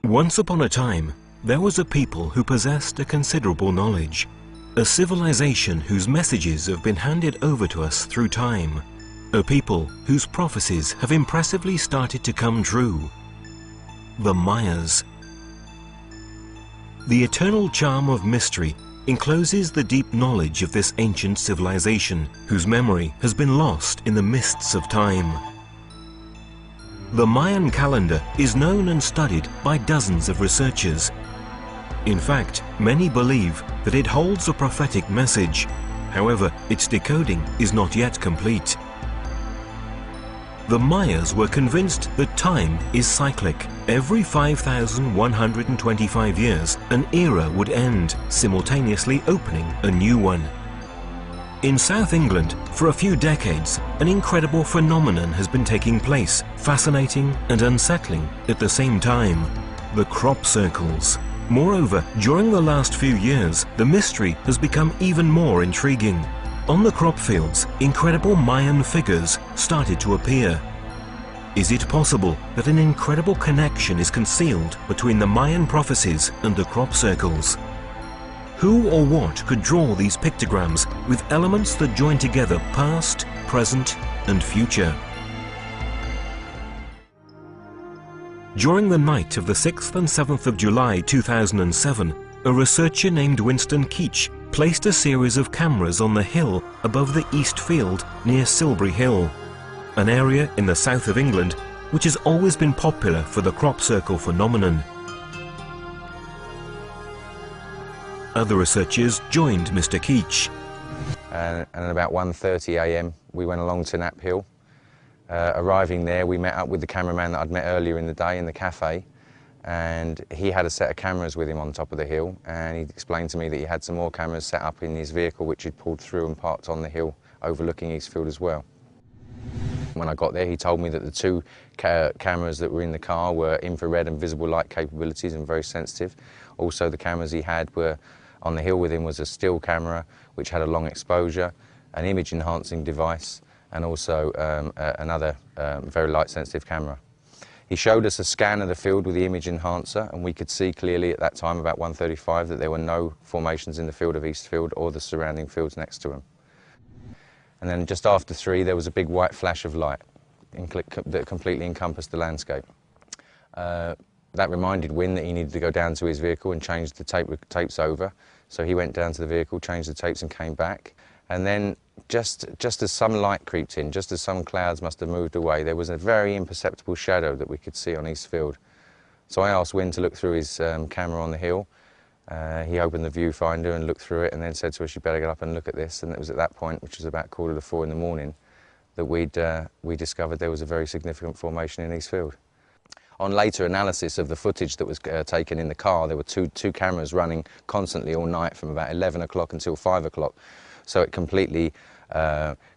Once upon a time, there was a people who possessed a considerable knowledge, a civilization whose messages have been handed over to us through time, a people whose prophecies have impressively started to come true. The Mayas. The eternal charm of mystery encloses the deep knowledge of this ancient civilization, whose memory has been lost in the mists of time. The Mayan calendar is known and studied by dozens of researchers. In fact, many believe that it holds a prophetic message. However, its decoding is not yet complete. The Mayas were convinced that time is cyclic. Every 5,125 years, an era would end, simultaneously opening a new one. In South England, for a few decades, an incredible phenomenon has been taking place, fascinating and unsettling at the same time: the crop circles. Moreover, during the last few years, the mystery has become even more intriguing. On the crop fields, incredible Mayan figures started to appear. Is it possible that an incredible connection is concealed between the Mayan prophecies and the crop circles? Who or what could draw these pictograms with elements that join together past, present, and future? During the night of the 6th and 7th of July 2007, a researcher named Winston Keach placed a series of cameras on the hill above the East Field near Silbury Hill, an area in the south of England which has always been popular for the crop circle phenomenon. Other researchers joined Mr. Keach. And at about 1:30 a.m. we went along to Knapp Hill. Arriving there, we met up with the cameraman that I'd met earlier in the day in the cafe, and he had a set of cameras with him on top of the hill, and he explained to me that he had some more cameras set up in his vehicle which he'd pulled through and parked on the hill overlooking Eastfield as well. When I got there, he told me that the two cameras that were in the car were infrared and visible light capabilities and very sensitive. Also, the cameras he had were on the hill with him was a still camera which had a long exposure, an image enhancing device, and also another very light sensitive camera. He showed us a scan of the field with the image enhancer, and we could see clearly at that time, about 1:35, that there were no formations in the field of Eastfield or the surrounding fields next to them. And then just after 3, there was a big white flash of light that completely encompassed the landscape. That reminded Wynne that he needed to go down to his vehicle and change the tapes over. So he went down to the vehicle, changed the tapes and came back. And then just as some light creeped in, just as some clouds must have moved away, there was a very imperceptible shadow that we could see on Eastfield. So I asked Wynne to look through his camera on the hill. He opened the viewfinder and looked through it and then said to us, "You better get up and look at this." And it was at that point, which was about 3:45 in the morning, that we discovered there was a very significant formation in Eastfield. On later analysis of the footage that was taken in the car, there were two cameras running constantly all night from about 11 o'clock until 5 o'clock. So it completely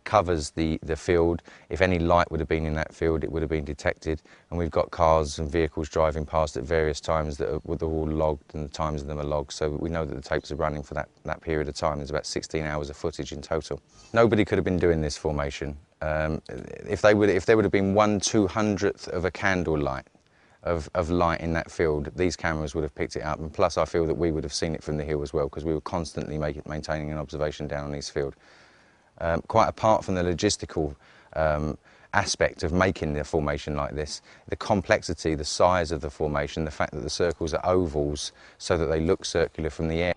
covers the field. If any light would have been in that field, it would have been detected. And we've got cars and vehicles driving past at various times that are all logged, and the times of them are logged. So we know that the tapes are running for that period of time. There's about 16 hours of footage in total. Nobody could have been doing this formation. If there would have been 1/200th of a candle light of light in that field, these cameras would have picked it up, and plus I feel that we would have seen it from the hill as well, because we were constantly maintaining an observation down on Eastfield. Quite apart from the logistical aspect of making the formation like this, the complexity, the size of the formation, the fact that the circles are ovals so that they look circular from the air.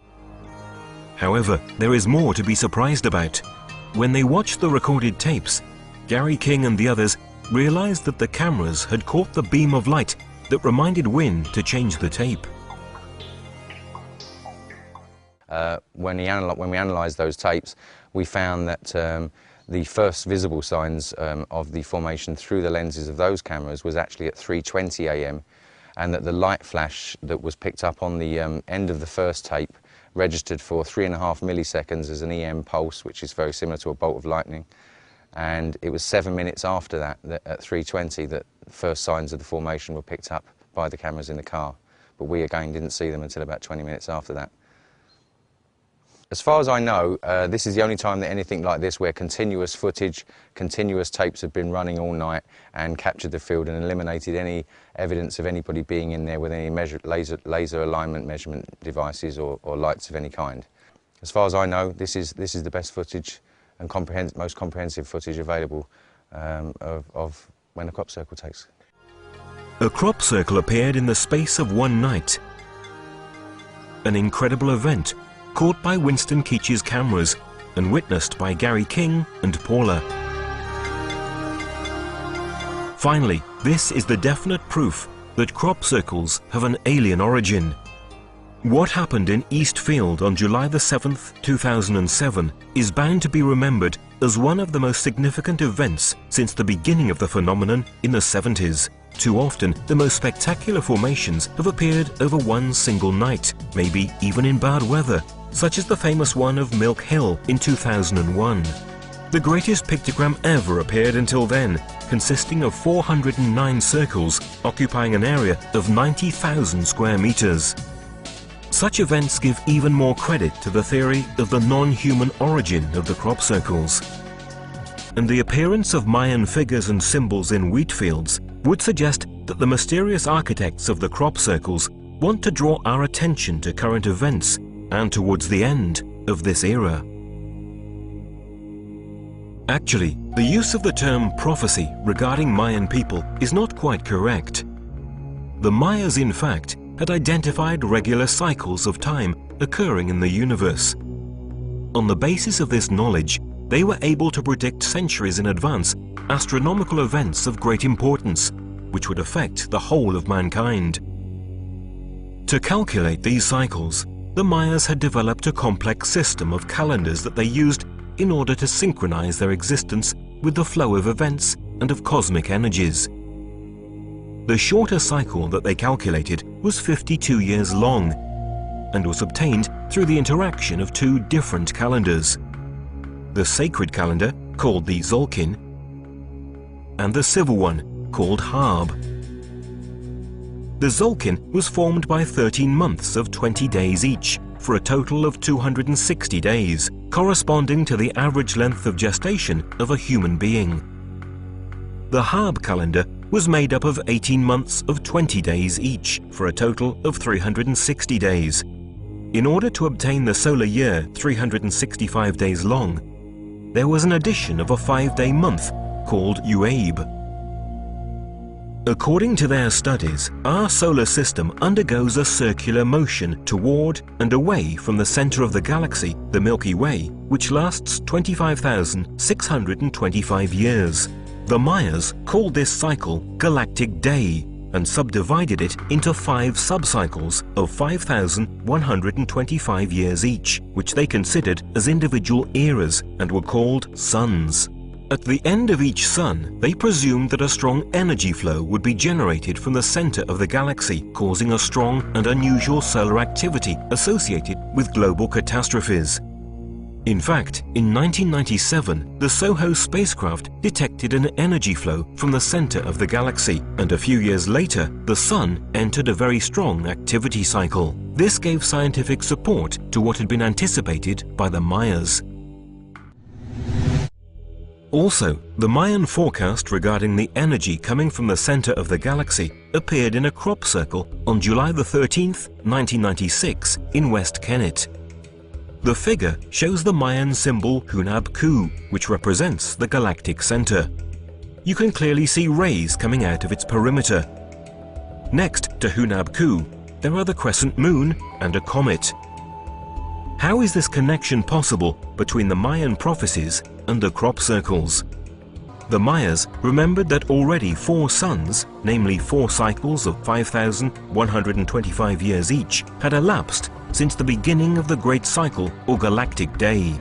However, there is more to be surprised about. When they watched the recorded tapes, Gary King and the others realized that the cameras had caught the beam of light that reminded Wynne to change the tape. When we analysed those tapes, we found that the first visible signs of the formation through the lenses of those cameras was actually at 3:20 a.m. and that the light flash that was picked up on the end of the first tape registered for 3.5 milliseconds as an EM pulse, which is very similar to a bolt of lightning. And it was 7 minutes after that, at 3:20, that the first signs of the formation were picked up by the cameras in the car. But we again didn't see them until about 20 minutes after that. As far as I know, this is the only time that anything like this, where continuous footage, continuous tapes have been running all night and captured the field and eliminated any evidence of anybody being in there with any laser alignment measurement devices or lights of any kind. As far as I know, this is the best footage and most comprehensive footage available of when a crop circle takes. A crop circle appeared in the space of one night. An incredible event caught by Winston Keach's cameras and witnessed by Gary King and Paula. Finally, this is the definite proof that crop circles have an alien origin. What happened in Eastfield on July the 7th, 2007 is bound to be remembered as one of the most significant events since the beginning of the phenomenon in the 70s. Too often, the most spectacular formations have appeared over one single night, maybe even in bad weather, such as the famous one of Milk Hill in 2001. The greatest pictogram ever appeared until then, consisting of 409 circles occupying an area of 90,000 square meters. Such events give even more credit to the theory of the non-human origin of the crop circles. And the appearance of Mayan figures and symbols in wheat fields would suggest that the mysterious architects of the crop circles want to draw our attention to current events and towards the end of this era. Actually, the use of the term prophecy regarding Mayan people is not quite correct. The Mayas, in fact, had identified regular cycles of time occurring in the universe. On the basis of this knowledge, they were able to predict centuries in advance astronomical events of great importance, which would affect the whole of mankind. To calculate these cycles, the Mayas had developed a complex system of calendars that they used in order to synchronize their existence with the flow of events and of cosmic energies. The shorter cycle that they calculated was 52 years long and was obtained through the interaction of two different calendars: the sacred calendar, called the Tzolk'in, and the civil one, called Harb. The Tzolk'in was formed by 13 months of 20 days each, for a total of 260 days, corresponding to the average length of gestation of a human being. The Harb calendar was made up of 18 months of 20 days each, for a total of 360 days. In order to obtain the solar year 365 days long, there was an addition of a 5-day month called Uabe. According to their studies, our solar system undergoes a circular motion toward and away from the center of the galaxy, the Milky Way, which lasts 25,625 years. The Mayas called this cycle Galactic Day and subdivided it into 5 subcycles of 5,125 years each, which they considered as individual eras and were called suns. At the end of each sun, they presumed that a strong energy flow would be generated from the center of the galaxy, causing a strong and unusual solar activity associated with global catastrophes. In fact, in 1997, the SOHO spacecraft detected an energy flow from the center of the galaxy, and a few years later, the Sun entered a very strong activity cycle. This gave scientific support to what had been anticipated by the Mayas. Also, the Mayan forecast regarding the energy coming from the center of the galaxy appeared in a crop circle on July the 13th, 1996 in West Kennet. The figure shows the Mayan symbol Hunab Ku, which represents the galactic center. You can clearly see rays coming out of its perimeter. Next to Hunab Ku, there are the crescent moon and a comet. How is this connection possible between the Mayan prophecies and the crop circles? The Mayas remembered that already 4 suns, namely 4 cycles of 5,125 years each, had elapsed since the beginning of the Great Cycle or Galactic Day.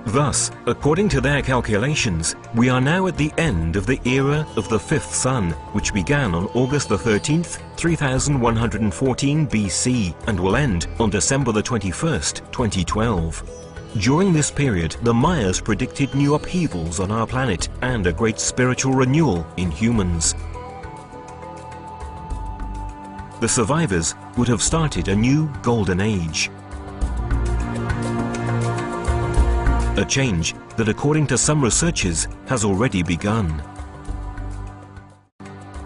Thus, according to their calculations, we are now at the end of the era of the 5th sun, which began on August the 13th, 3114 BC and will end on December the 21st, 2012. During this period, the Mayas predicted new upheavals on our planet and a great spiritual renewal in humans. The survivors would have started a new golden age. a change that, according to some researchers, has already begun.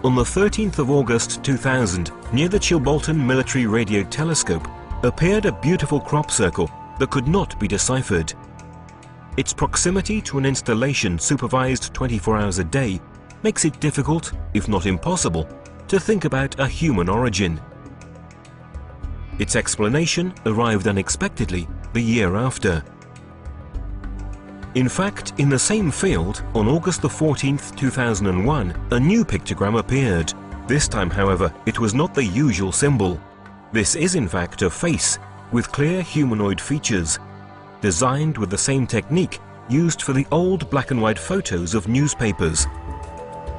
On the 13th of August 2000, near the Chilbolton Military Radio Telescope, appeared a beautiful crop circle that could not be deciphered. Its proximity to an installation supervised 24 hours a day makes it difficult, if not impossible, to think about a human origin. Its explanation arrived unexpectedly the year after. In fact, in the same field, on August the 14th, 2001, a new pictogram appeared. This time, however, it was not the usual symbol. This is in fact a face with clear humanoid features, designed with the same technique used for the old black and white photos of newspapers.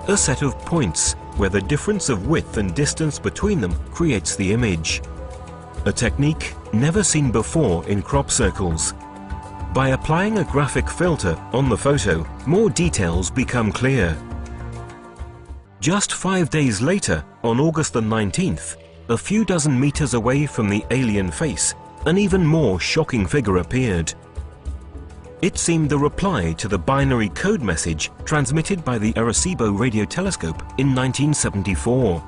A set of points where the difference of width and distance between them creates the image. A technique never seen before in crop circles. By applying a graphic filter on the photo, more details become clear. Just 5 days later, on August the 19th, a few dozen meters away from the alien face, an even more shocking figure appeared. It seemed the reply to the binary code message transmitted by the Arecibo radio telescope in 1974.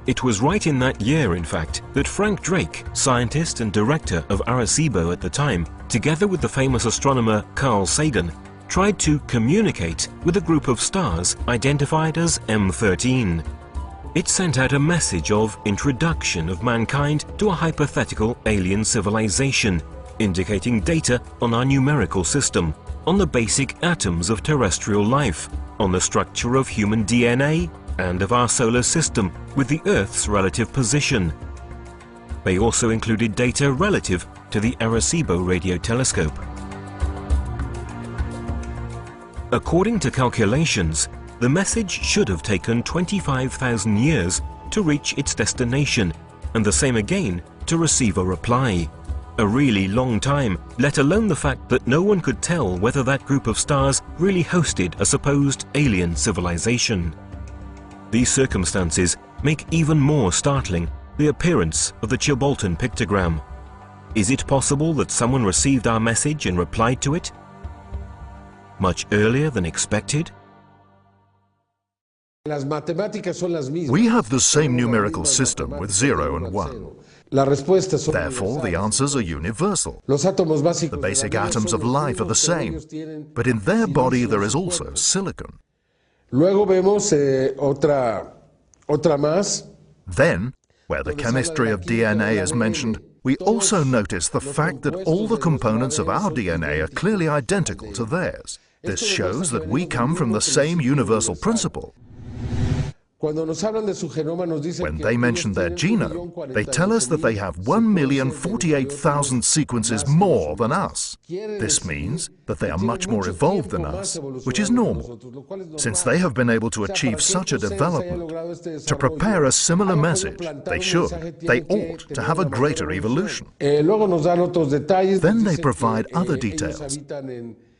It was right in that year, in fact, that Frank Drake, scientist and director of Arecibo at the time, together with the famous astronomer Carl Sagan, tried to communicate with a group of stars identified as M13. It sent out a message of introduction of mankind to a hypothetical alien civilization, indicating data on our numerical system, on the basic atoms of terrestrial life, on the structure of human DNA, and of our solar system with the Earth's relative position. They also included data relative to the Arecibo radio telescope. According to calculations, the message should have taken 25,000 years to reach its destination, and the same again to receive a reply. A really long time, let alone the fact that no one could tell whether that group of stars really hosted a supposed alien civilization. These circumstances make even more startling the appearance of the Chilbolton pictogram. Is it possible that someone received our message and replied to it much earlier than expected? We have the same numerical system with 0 and 1. Therefore, the answers are universal. The basic atoms of life are the same, but in their body there is also silicon. Then, where the chemistry of DNA is mentioned, we also notice the fact that all the components of our DNA are clearly identical to theirs. This shows that we come from the same universal principle. When they mention their genome, they tell us that they have 1,048,000 sequences more than us. This means that they are much more evolved than us, which is normal. Since they have been able to achieve such a development, to prepare a similar message, they ought to have a greater evolution. Then they provide other details,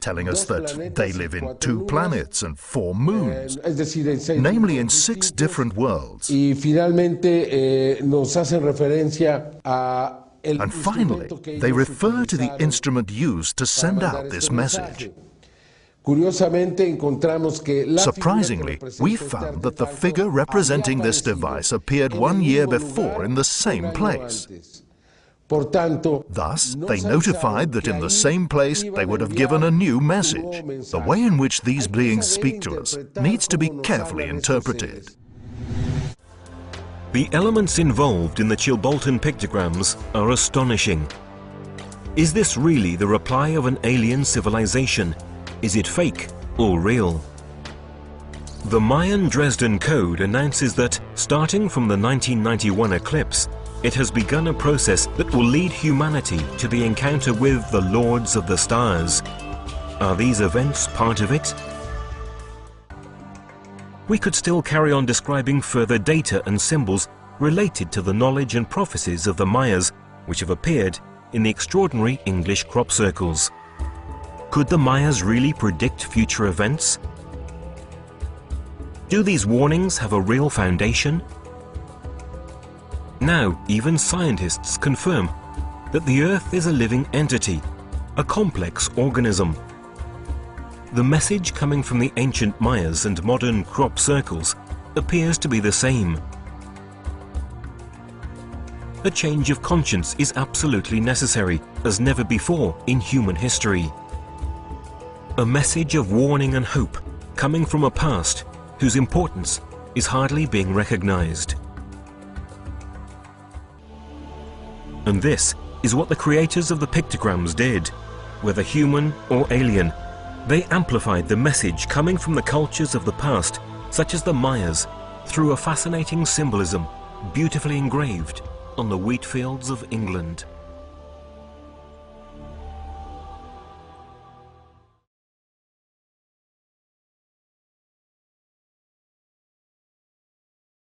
telling us that they live in 2 planets and 4 moons, namely in 6 different worlds. And finally, they refer to the instrument used to send out this message. Surprisingly, we found that the figure representing this device appeared 1 year before in the same place. Thus, they notified that in the same place they would have given a new message. The way in which these beings speak to us needs to be carefully interpreted. The elements involved in the Chilbolton pictograms are astonishing. Is this really the reply of an alien civilization? Is it fake or real? The Mayan Dresden Code announces that, starting from the 1991 eclipse, it has begun a process that will lead humanity to the encounter with the Lords of the Stars. Are these events part of it? We could still carry on describing further data and symbols related to the knowledge and prophecies of the Mayas, which have appeared in the extraordinary English crop circles. Could the Mayas really predict future events? Do these warnings have a real foundation? Now, even scientists confirm that the Earth is a living entity, a complex organism. The message coming from the ancient Mayas and modern crop circles appears to be the same. A change of conscience is absolutely necessary, as never before in human history. A message of warning and hope coming from a past whose importance is hardly being recognized. And this is what the creators of the pictograms did. Whether human or alien, they amplified the message coming from the cultures of the past, such as the Mayas, through a fascinating symbolism beautifully engraved on the wheat fields of England.